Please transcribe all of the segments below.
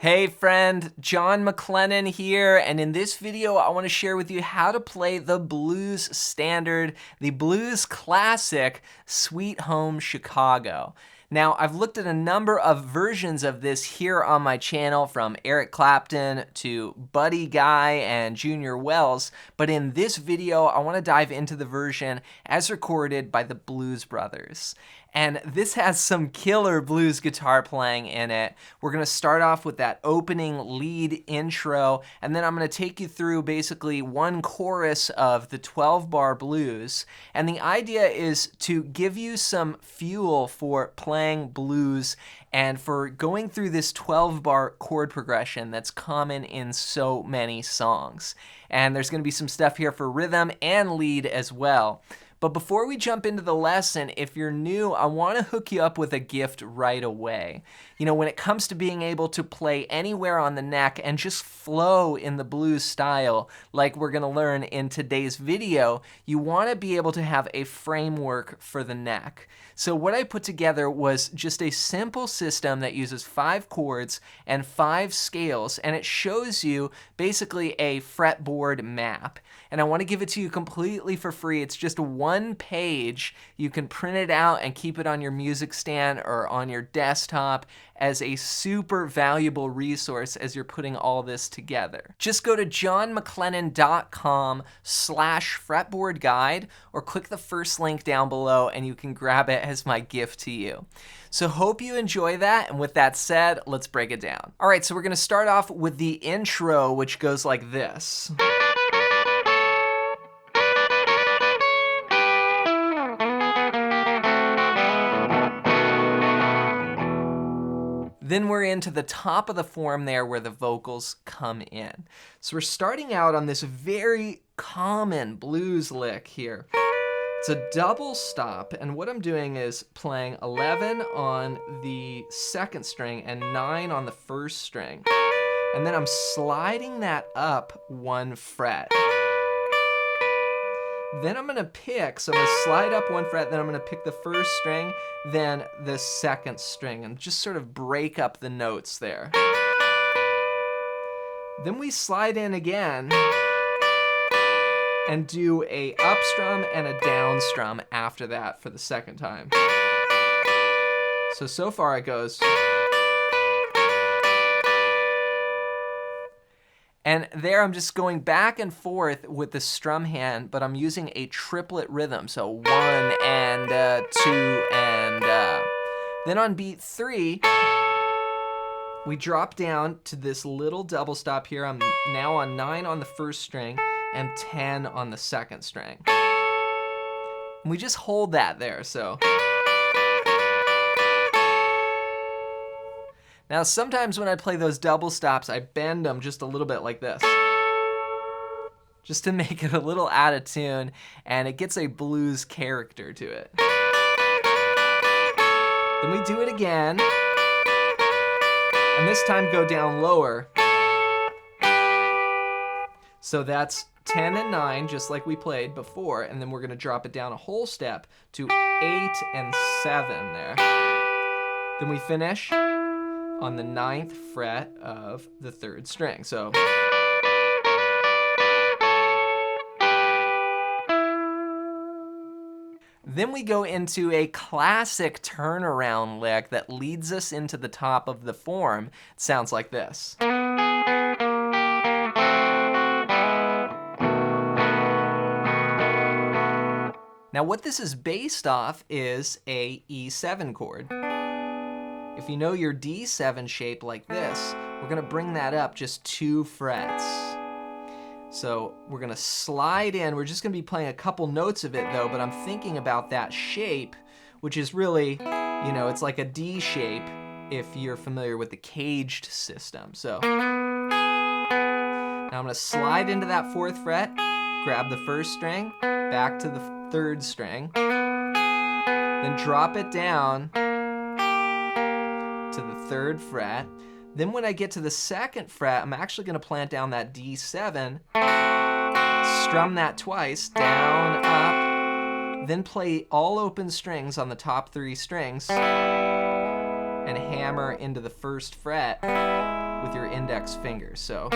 Hey friend, John McLennan here, and in this video I want to share with you how to play the blues standard, the blues classic, Sweet Home Chicago. Now, I've looked at a number of versions of this here on my channel, from Eric Clapton to Buddy Guy and Junior Wells, but in this video I want to dive into the version as recorded by the Blues Brothers. And this has some killer blues guitar playing in it. We're gonna start off with that opening lead intro, and then I'm gonna take you through basically one chorus of the 12-bar blues. And the idea is to give you some fuel for playing blues and for going through this 12-bar chord progression that's common in so many songs. And there's gonna be some stuff here for rhythm and lead as well. But before we jump into the lesson, if you're new, I want to hook you up with a gift right away. You know, when it comes to being able to play anywhere on the neck and just flow in the blues style, like we're going to learn in today's video, you want to be able to have a framework for the neck. So what I put together was just a simple system that uses 5 chords and 5 scales, and it shows you basically a fretboard map. And I want to give it to you completely for free. It's just one page. You can print it out and keep it on your music stand or on your desktop as a super valuable resource as you're putting all this together. Just go to johnmclennan.com/fretboard guide or click the first link down below and you can grab it as my gift to you. So hope you enjoy that, and with that said, let's break it down. All right, so we're gonna start off with the intro, which goes like this. Then we're into the top of the form there where the vocals come in. So we're starting out on this very common blues lick here. It's a double stop, and what I'm doing is playing 11 on the second string and 9 on the first string. And then I'm sliding that up 1 fret. Then I'm gonna pick, so I'm gonna slide up 1 fret, then I'm gonna pick the first string, then the second string, and just sort of break up the notes there. Then we slide in again and do a up strum and a down strum after that for the second time. So far it goes. And there I'm just going back and forth with the strum hand, but I'm using a triplet rhythm. So 1 and 2 and then on beat 3, we drop down to this little double stop here. I'm now on 9 on the first string and 10 on the second string. And we just hold that there, so. Now, sometimes when I play those double stops, I bend them just a little bit like this, just to make it a little out of tune, and it gets a blues character to it. Then we do it again, and this time go down lower. So that's 10 and 9, just like we played before, and then we're gonna drop it down a whole step to 8 and 7 there. Then we finish on the 9th fret of the 3rd string. So then we go into a classic turnaround lick that leads us into the top of the form. It sounds like this. Now what this is based off is a E7 chord. If you know your D7 shape like this, we're gonna bring that up just 2 frets. So we're gonna slide in, we're just gonna be playing a couple notes of it though, but I'm thinking about that shape, which is really, you know, it's like a D shape if you're familiar with the caged system. So now I'm gonna slide into that 4th fret, grab the first string, back to the 3rd string, then drop it down to the 3rd fret. Then when I get to the 2nd fret, I'm actually gonna plant down that D7, strum that twice, down, up, then play all open strings on the top 3 strings, and hammer into the 1st fret, with your index finger. So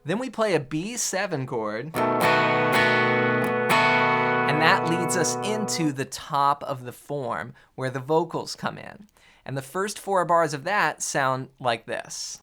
then we play a B7 chord, and that leads us into the top of the form where the vocals come in. And the first 4 bars of that sound like this.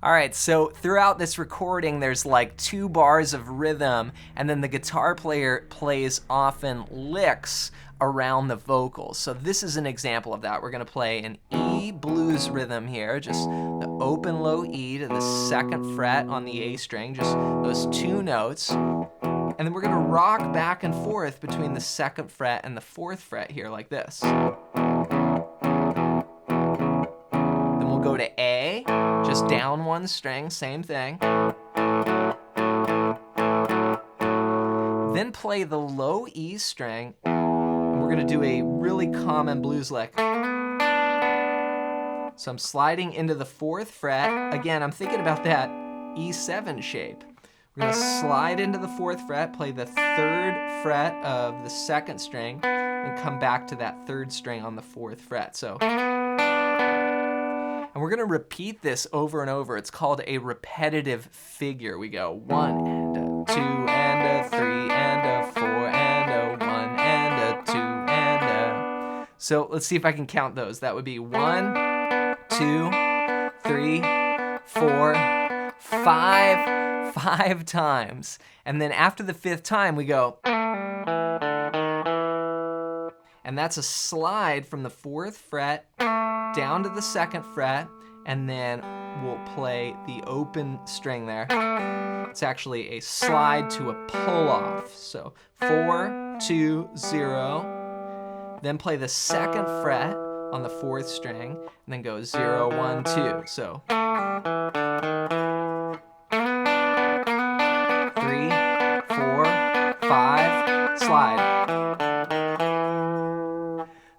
All right, so throughout this recording, there's like 2 bars of rhythm, and then the guitar player plays often licks around the vocals. So this is an example of that. We're gonna play an E blues rhythm here, just the open low E to the 2nd fret on the A string, just those 2 notes. And then we're gonna rock back and forth between the 2nd fret and the 4th fret here like this. Then we'll go to A, just down 1 string, same thing. Then play the low E string, and we're gonna do a really common blues lick. So I'm sliding into the 4th fret. Again, I'm thinking about that E7 shape. We're gonna slide into the 4th fret, play the 3rd fret of the 2nd string, and come back to that 3rd string on the 4th fret. So, and we're gonna repeat this over and over. It's called a repetitive figure. We go 1 and a 2 and a 3 and a 4 and a 1 and a 2 and a. So let's see if I can count those. That would be 1, 2, 3, 4, 5 times. And then after the 5th time, we go. And that's a slide from the 4th fret down to the 2nd fret, and then we'll play the open string there. It's actually a slide to a pull off. So 4, 2, 0, then play the 2nd fret on the 4th string, and then go 0, 1, 2. So 3, 4, 5, slide.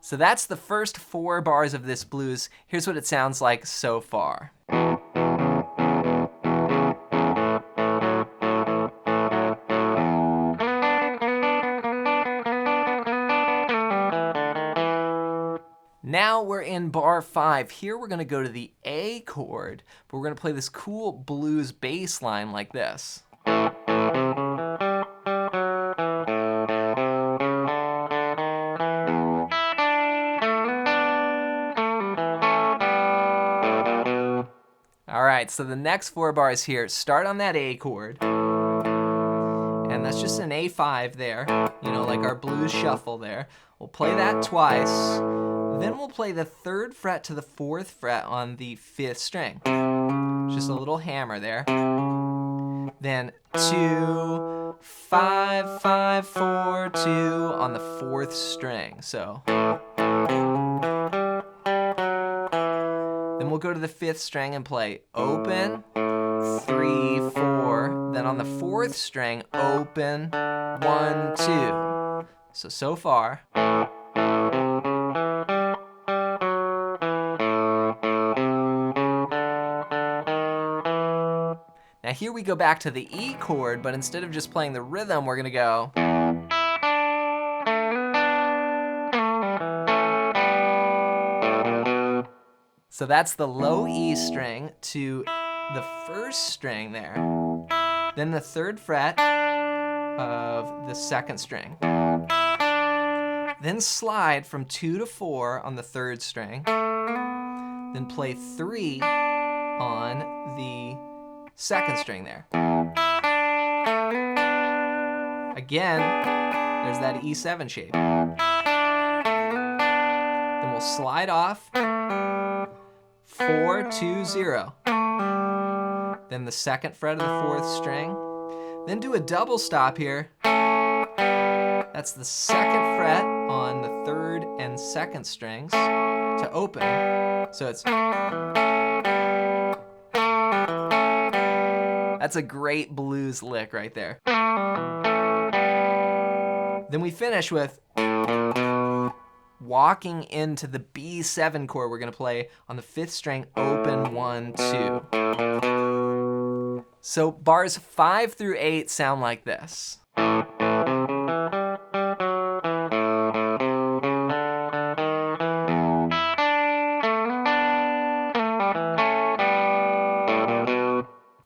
So that's the first 4 bars of this blues. Here's what it sounds like so far. Now we're in bar 5. Here we're gonna go to the A chord, but we're gonna play this cool blues bass line like this. All right, so the next 4 bars here start on that A chord, and that's just an A5 there, you know, like our blues shuffle there. We'll play that twice, then we'll play the 3rd fret to the 4th fret on the 5th string. Just a little hammer there. Then 2, 5, 5, 4, 2 on the 4th string. So then we'll go to the 5th string and play open, 3, 4. Then on the 4th string, open, 1, 2. So far. Now here we go back to the E chord, but instead of just playing the rhythm, we're gonna go. So that's the low E string to the 1st string there. Then the 3rd fret of the 2nd string. Then slide from 2 to 4 on the 3rd string. Then play 3 on the 2nd string there. Again, there's that E7 shape. Then we'll slide off, 4, 2, 0. Then the 2nd fret of the 4th string. Then do a double stop here. That's the 2nd fret on the 3rd and 2nd strings to That's a great blues lick right there. Then we finish with walking into the B7 chord. We're gonna play on the 5th string, open 1, 2. So bars 5 through 8 sound like this.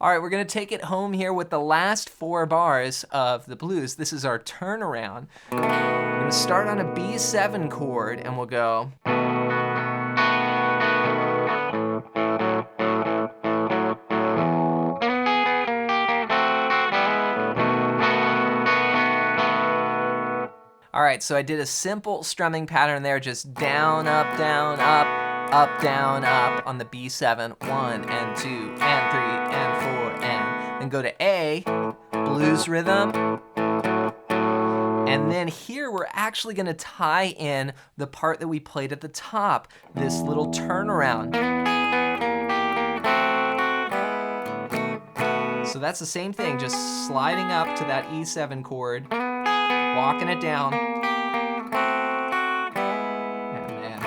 All right, we're gonna take it home here with the last 4 bars of the blues. This is our turnaround. We're gonna start on a B7 chord and we'll go. All right, so I did a simple strumming pattern there, just down, up, down, up, down, up on the B7, 1 and 2 and 3 and 4, and then go to A, blues rhythm. And then here we're actually gonna tie in the part that we played at the top, this little turnaround. So that's the same thing, just sliding up to that E7 chord, walking it down, and then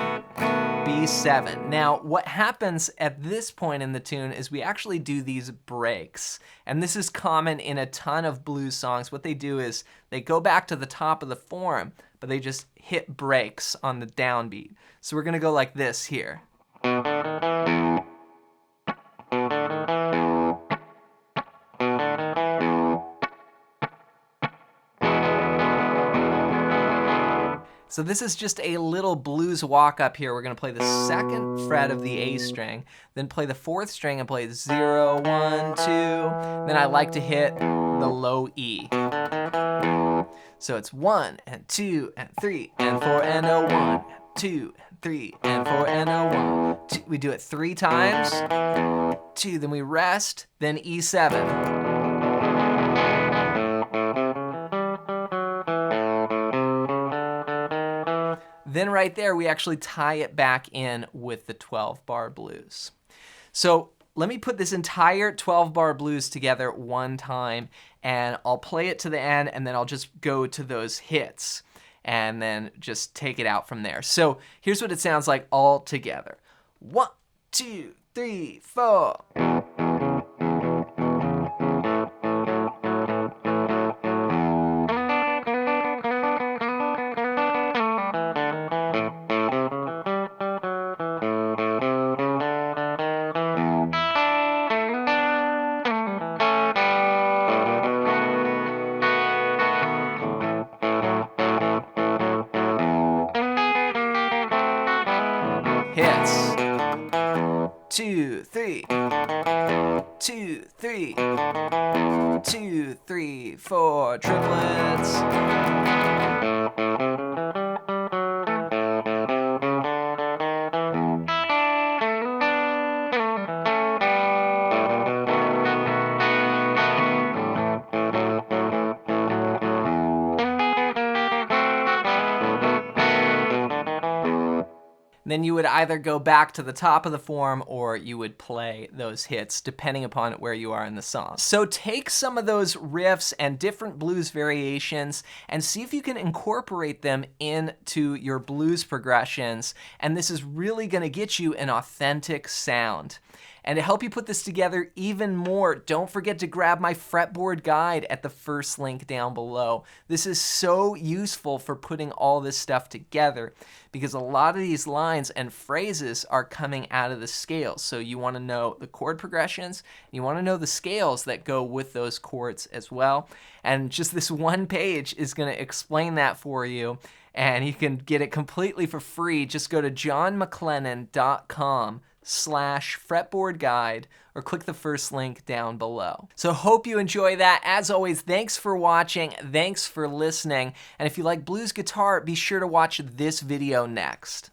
B7. Now, what happens at this point in the tune is we actually do these breaks. And this is common in a ton of blues songs. What they do is they go back to the top of the form, but they just hit breaks on the downbeat. So we're gonna go like this here. So this is just a little blues walk up here. We're gonna play the 2nd fret of the A string, then play the 4th string and play 0, 1, 2. Then I like to hit the low E. So it's 1 and 2 and 3 and 4 and a 1, 2 and 3 and 4 and a 1, 2. We do it 3 times, 2, then we rest, then E7. Then right there, we actually tie it back in with the 12-bar blues. So let me put this entire 12-bar blues together one time, and I'll play it to the end, and then I'll just go to those hits, and then just take it out from there. So here's what it sounds like all together. 1, 2, 3, 4. Hits. 2, 3. 2, 3. 2, 3, 4. Triplets. Then you would either go back to the top of the form or you would play those hits depending upon where you are in the song. So take some of those riffs and different blues variations and see if you can incorporate them into your blues progressions, and this is really gonna get you an authentic sound. And to help you put this together even more, don't forget to grab my fretboard guide at the first link down below. This is so useful for putting all this stuff together because a lot of these lines and phrases are coming out of the scales. So you want to know the chord progressions, you want to know the scales that go with those chords as well. And just this one page is going to explain that for you. And you can get it completely for free. Just go to johnmclennan.com/fretboard guide or click the first link down below. So hope you enjoy that. As always, thanks for watching, thanks for listening, and if you like blues guitar, be sure to watch this video next.